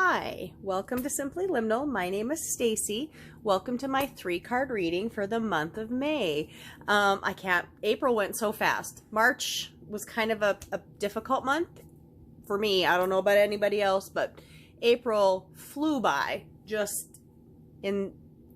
Hi, welcome to Simply Liminal. My name is Stacy. Welcome to my 3-card reading for the month of May. April went so fast. March was kind of a difficult month for me. I don't know about anybody else, but April flew by, just in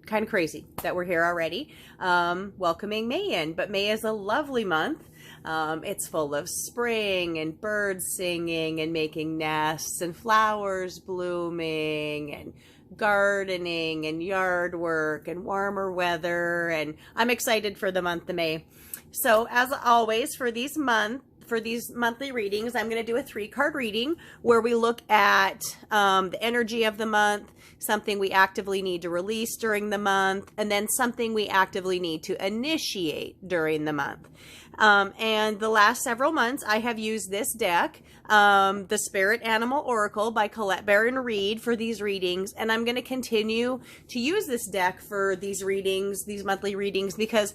kind of crazy that we're here already, welcoming May in. But May is a lovely month. It's full of spring and birds singing and making nests and flowers blooming and gardening and yard work and warmer weather. And I'm excited for the month of May. So as always, for these monthly readings, I'm going to do a 3-card reading where we look at the energy of the month, something we actively need to release during the month, and then something we actively need to initiate during the month. And the last several months, I have used this deck, the Spirit Animal Oracle by Colette Baron-Reid, for these readings. And I'm going to continue to use this deck for these readings, these monthly readings, because,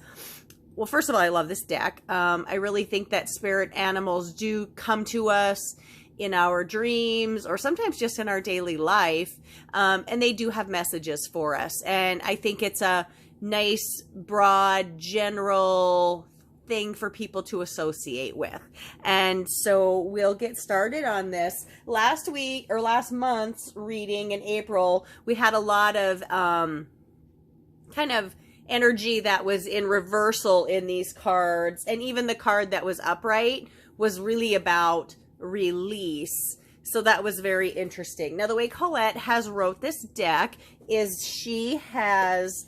well, first of all, I love this deck. I really think that spirit animals do come to us in our dreams or sometimes just in our daily life. And they do have messages for us. And I think it's a nice, broad, general thing for people to associate with. And so we'll get started on this. Last month's reading in April, we had a lot of kind of energy that was in reversal in these cards, and even the card that was upright was really about release. So that was very interesting. Now, the way Colette has wrote this deck is she has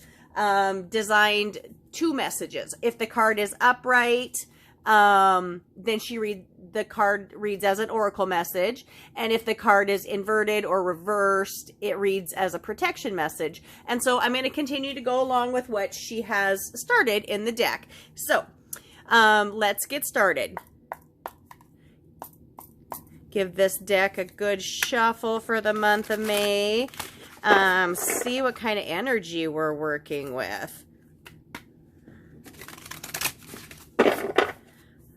designed 2 messages. If the card is upright, then the card reads as an oracle message. And if the card is inverted or reversed, it reads as a protection message. And so I'm going to continue to go along with what she has started in the deck. So let's get started. Give this deck a good shuffle for the month of May. See what kind of energy we're working with.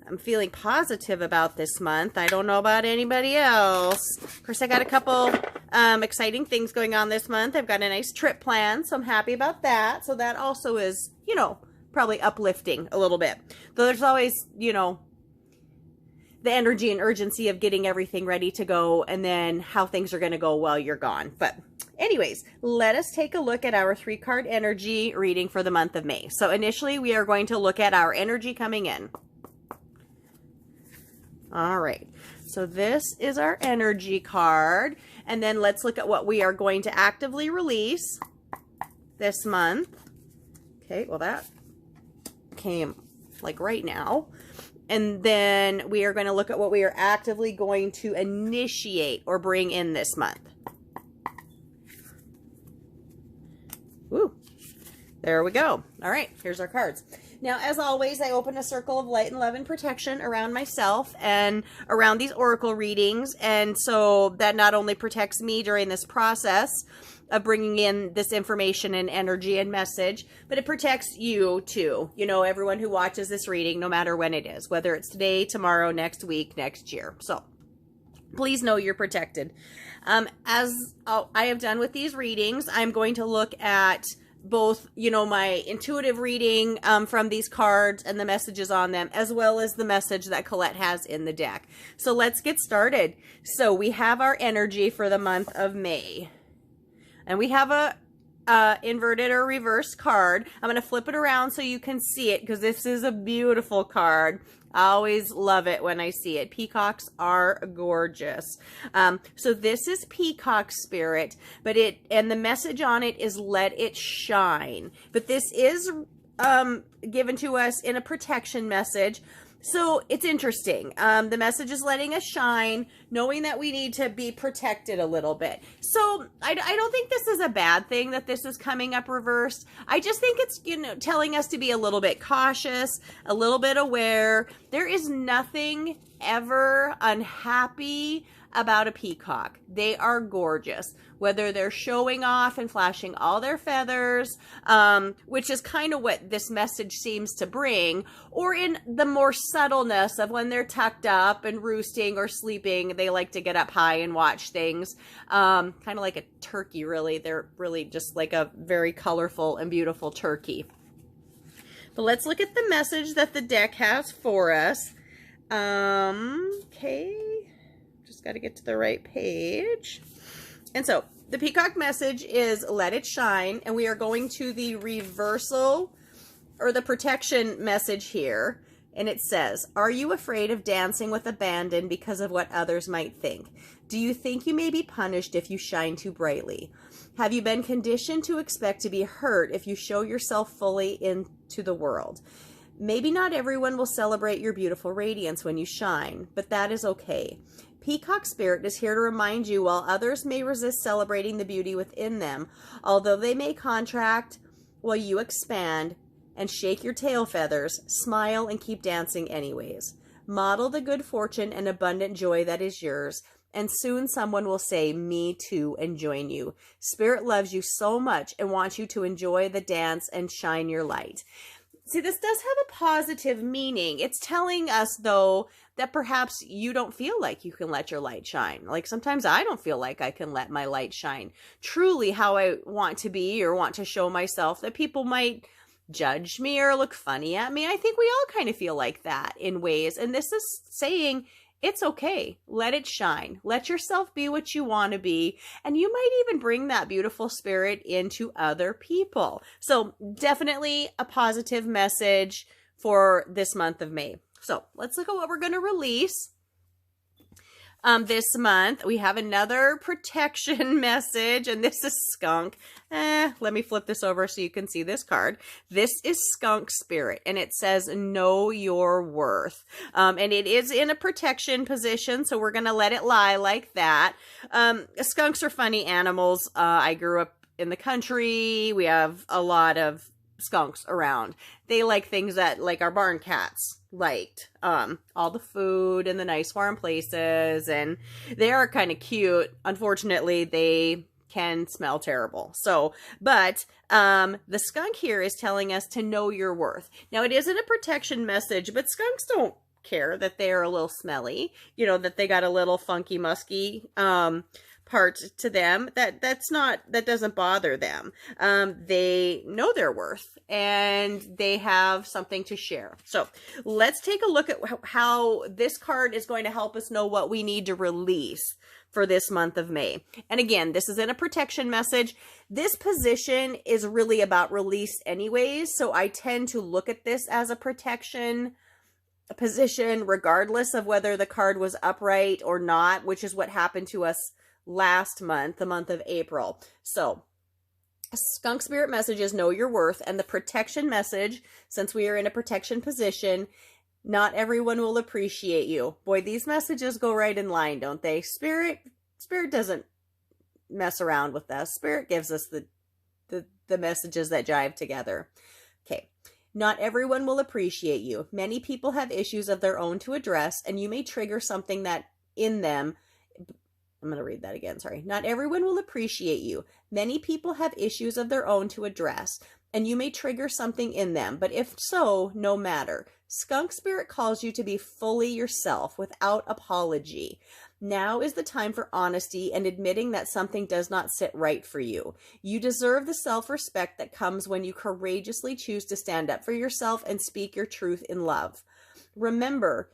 I'm feeling positive about this month. I don't know about anybody else. Of course, I got a couple exciting things going on this month. I've got a nice trip planned, so I'm happy about that. So that also is, probably uplifting a little bit. Though there's always, the energy and urgency of getting everything ready to go and then how things are going to go while you're gone. But anyways, let us take a look at our 3-card energy reading for the month of May. So initially, we are going to look at our energy coming in. All right, so this is our energy card, and then let's look at what we are going to actively release this month. Okay, well, that came like right now. And then we are going to look at what we are actively going to initiate or bring in this month. Woo, there we go. All right, here's our cards. Now, as always, I open a circle of light and love and protection around myself and around these oracle readings. And so that not only protects me during this process of bringing in this information and energy and message, but it protects you too. Everyone who watches this reading, no matter when it is, whether it's today, tomorrow, next week, next year. So please know you're protected. As I have done with these readings, I'm going to look at both, my intuitive reading from these cards and the messages on them, as well as the message that Colette has in the deck. So let's get started. So we have our energy for the month of May. And we have a inverted or reverse card. I'm going to flip it around so you can see it, because this is a beautiful card. I always love it when I see it. Peacocks are gorgeous. So this is Peacock Spirit, and the message on it is let it shine. But this is given to us in a protection message. So it's interesting. The message is letting us shine, knowing that we need to be protected a little bit. So I don't think this is a bad thing that this is coming up reversed. I just think it's, telling us to be a little bit cautious, a little bit aware. There is nothing ever unhappy about a peacock. They are gorgeous, whether they're showing off and flashing all their feathers, which is kind of what this message seems to bring, or in the more subtleness of when they're tucked up and roosting or sleeping, they like to get up high and watch things. Kind of like a turkey, really. They're really just like a very colorful and beautiful turkey. But let's look at the message that the deck has for us. Okay. Just got to get to the right page. And so the peacock message is let it shine. And we are going to the reversal or the protection message here. And it says, are you afraid of dancing with abandon because of what others might think? Do you think you may be punished if you shine too brightly? Have you been conditioned to expect to be hurt if you show yourself fully into the world? Maybe not everyone will celebrate your beautiful radiance when you shine, but that is okay. Peacock Spirit is here to remind you while others may resist celebrating the beauty within them, although they may contract while you expand and shake your tail feathers, smile and keep dancing anyways. Model the good fortune and abundant joy that is yours, and soon someone will say, me too, and join you. Spirit loves you so much and wants you to enjoy the dance and shine your light. See, this does have a positive meaning. It's telling us, though, that perhaps you don't feel like you can let your light shine. Like sometimes I don't feel like I can let my light shine truly how I want to be or want to show myself, that people might judge me or look funny at me. I think we all kind of feel like that in ways. And this is saying it's okay. Let it shine. Let yourself be what you want to be. And you might even bring that beautiful spirit into other people. So definitely a positive message for this month of May. So let's look at what we're going to release. This month, we have another protection message, and this is skunk. Let me flip this over so you can see this card. This is Skunk Spirit, and it says, know your worth. And it is in a protection position, so we're going to let it lie like that. Skunks are funny animals. I grew up in the country. We have a lot of skunks around. They like things that like our barn cats liked, all the food and the nice warm places, and they are kind of cute. Unfortunately, they can smell terrible. So, but the skunk here is telling us to know your worth. Now, it isn't a protection message, but skunks don't care that they're a little smelly, you know, that they got a little funky, musky part to them. That doesn't bother them. They know their worth and they have something to share. So let's take a look at how this card is going to help us know what we need to release for this month of May. And again, this is in a protection message. This position is really about release anyways. So I tend to look at this as a protection position, regardless of whether the card was upright or not, which is what happened to us last month, the month of April. So skunk spirit messages, know your worth, and the protection message, since we are in a protection position, not everyone will appreciate you. Boy, these messages go right in line, don't they? Spirit doesn't mess around with us. Spirit gives us the messages that jive together. Okay. Not everyone will appreciate you. Many people have issues of their own to address, and you may trigger something that in them. I'm going to read that again. Sorry. Not everyone will appreciate you. Many people have issues of their own to address, and you may trigger something in them. But if so, no matter. Skunk Spirit calls you to be fully yourself without apology. Now is the time for honesty and admitting that something does not sit right for you. You deserve the self-respect that comes when you courageously choose to stand up for yourself and speak your truth in love. Remember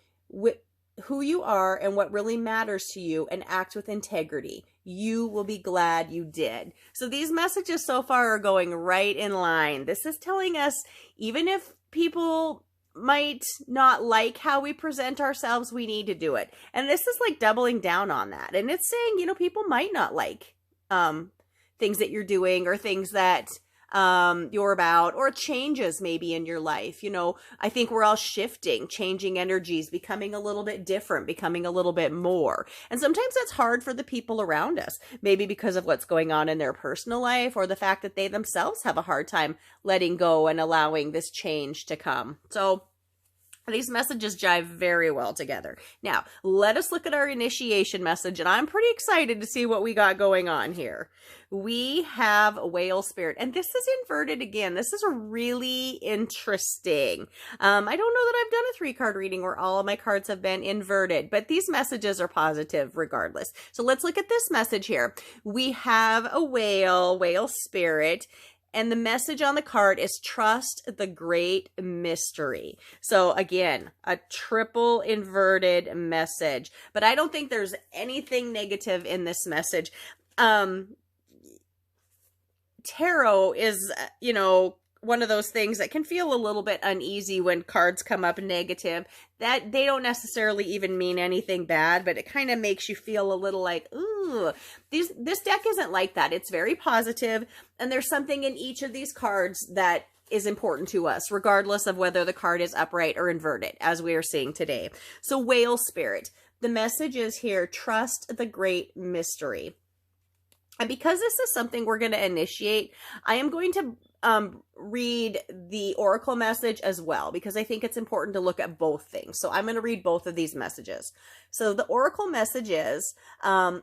who you are and what really matters to you, and act with integrity. You will be glad you did. So these messages so far are going right in line. This is telling us, even if people might not like how we present ourselves, we need to do it. And this is like doubling down on that. And it's saying, you know, people might not like things that you're doing or things that you're about, or changes maybe in your life. You know, I think we're all shifting, changing energies, becoming a little bit different, becoming a little bit more. And sometimes that's hard for the people around us, maybe because of what's going on in their personal life, or the fact that they themselves have a hard time letting go and allowing this change to come. So These messages jive very well together. Now, let us look at our initiation message, and I'm pretty excited to see what we got going on here. We have a whale spirit, and this is inverted again. This is really interesting. I don't know that I've done a 3-card reading where all of my cards have been inverted, but these messages are positive regardless. So let's look at this message here. We have a whale spirit. And the message on the card is trust the great mystery. So again, a triple inverted message. But I don't think there's anything negative in this message. Tarot is, one of those things that can feel a little bit uneasy when cards come up negative. That they don't necessarily even mean anything bad, but it kind of makes you feel a little like, ooh, this deck isn't like that. It's very positive, and there's something in each of these cards that is important to us, regardless of whether the card is upright or inverted, as we are seeing today. So whale spirit, the message is here, trust the great mystery. And because this is something we're going to initiate, I am going to read the oracle message as well, because I think it's important to look at both things. So I'm going to read both of these messages. So the oracle message is,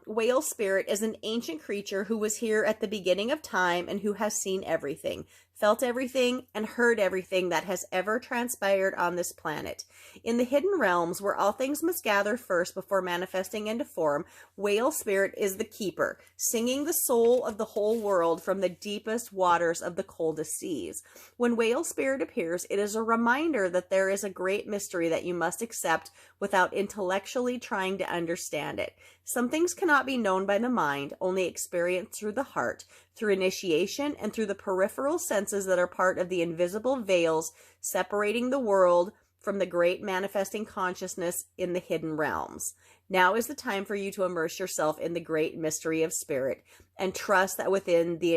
whale spirit is an ancient creature who was here at the beginning of time and who has seen everything, felt everything, and heard everything that has ever transpired on this planet. In the hidden realms, where all things must gather first before manifesting into form, whale spirit is the keeper, singing the soul of the whole world from the deepest waters of the coldest seas. When whale spirit appears, it is a reminder that there is a great mystery that you must accept without intellectually trying to understand it. Some things cannot be known by the mind, only experienced through the heart, through initiation, and through the peripheral senses that are part of the invisible veils separating the world from the great manifesting consciousness in the hidden realms. Now is the time for you to immerse yourself in the great mystery of spirit and trust that within the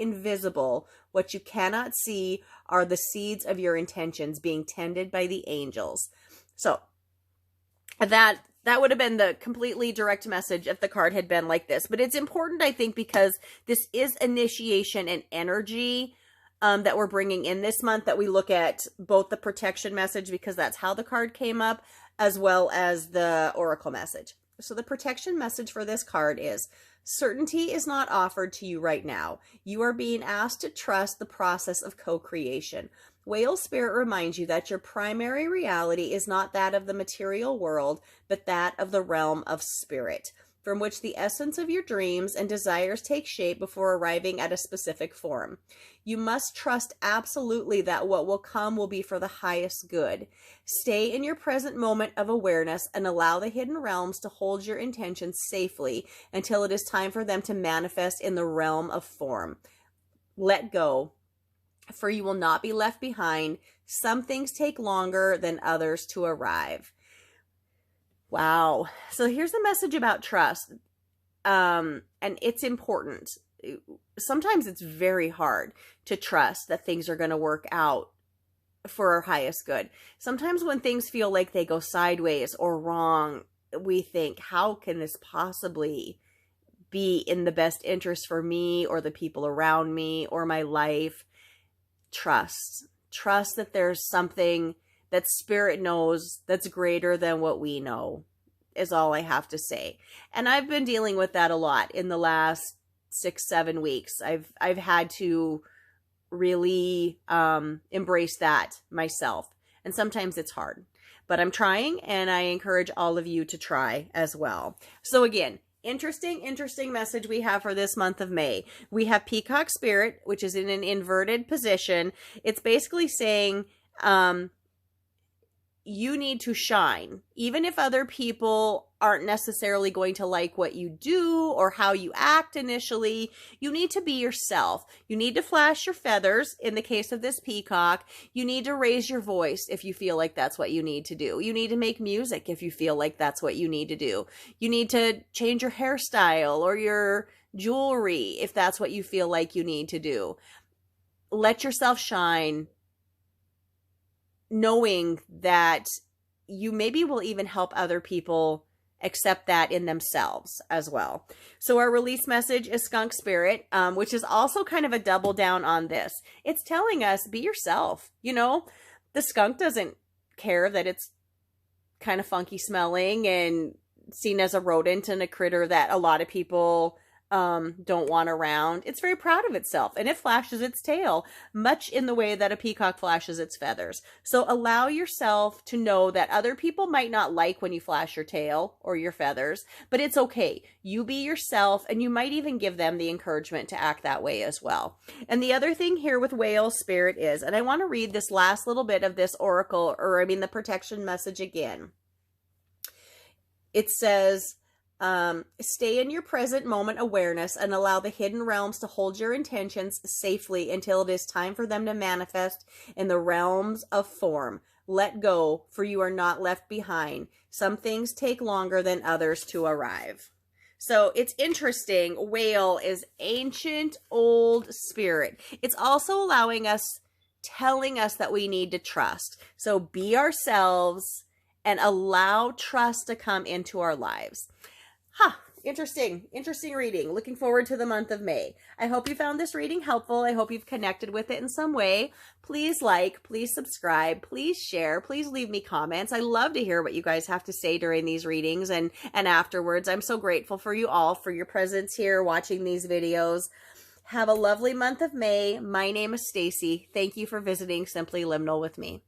invisible, what you cannot see are the seeds of your intentions being tended by the angels. So that would have been the completely direct message if the card had been like this. But it's important, I think, because this is initiation and energy that we're bringing in this month, that we look at both the protection message, because that's how the card came up, as well as the oracle message. So the protection message for this card is, certainty is not offered to you right now. You are being asked to trust the process of co-creation. Whale spirit reminds you that your primary reality is not that of the material world, but that of the realm of spirit, from which the essence of your dreams and desires take shape before arriving at a specific form. You must trust absolutely that what will come will be for the highest good. Stay in your present moment of awareness and allow the hidden realms to hold your intentions safely until it is time for them to manifest in the realm of form. Let go, for you will not be left behind. Some things take longer than others to arrive. Wow. So here's a message about trust. And it's important. Sometimes it's very hard to trust that things are going to work out for our highest good. Sometimes when things feel like they go sideways or wrong, we think, how can this possibly be in the best interest for me or the people around me or my life? Trust that there's something that spirit knows that's greater than what we know, is all I have to say. And I've been dealing with that a lot in the last 6-7 weeks. I've had to really embrace that myself. And sometimes it's hard, but I'm trying, and I encourage all of you to try as well. So again, interesting message we have for this month of May. We have Peacock Spirit, which is in an inverted position. It's basically saying, you need to shine. Even if other people aren't necessarily going to like what you do or how you act initially, you need to be yourself. You need to flash your feathers in the case of this peacock. You need to raise your voice if you feel like that's what you need to do. You need to make music if you feel like that's what you need to do. You need to change your hairstyle or your jewelry if that's what you feel like you need to do. Let yourself shine, knowing that you maybe will even help other people accept that in themselves as well. So our release message is skunk spirit, which is also kind of a double down on this. It's telling us, be yourself. You know, the skunk doesn't care that it's kind of funky smelling and seen as a rodent and a critter that a lot of people don't want around. It's very proud of itself, and it flashes its tail much in the way that a peacock flashes its feathers. So allow yourself to know that other people might not like when you flash your tail or your feathers, but it's okay. You be yourself, and you might even give them the encouragement to act that way as well. And the other thing here with whale spirit is, and I want to read this last little bit of this oracle, or I mean the protection message again. It says, stay in your present moment awareness and allow the hidden realms to hold your intentions safely until it is time for them to manifest in the realms of form. Let go, for you are not left behind. Some things take longer than others to arrive. So it's interesting. Whale is ancient, old spirit. It's also allowing us, telling us that we need to trust. So be ourselves and allow trust to come into our lives. Interesting reading. Looking forward to the month of May. I hope you found this reading helpful. I hope you've connected with it in some way. Please like, please subscribe, please share, please leave me comments. I love to hear what you guys have to say during these readings and afterwards. I'm so grateful for you all for your presence here watching these videos. Have a lovely month of May. My name is Stacy. Thank you for visiting Simply Liminal with me.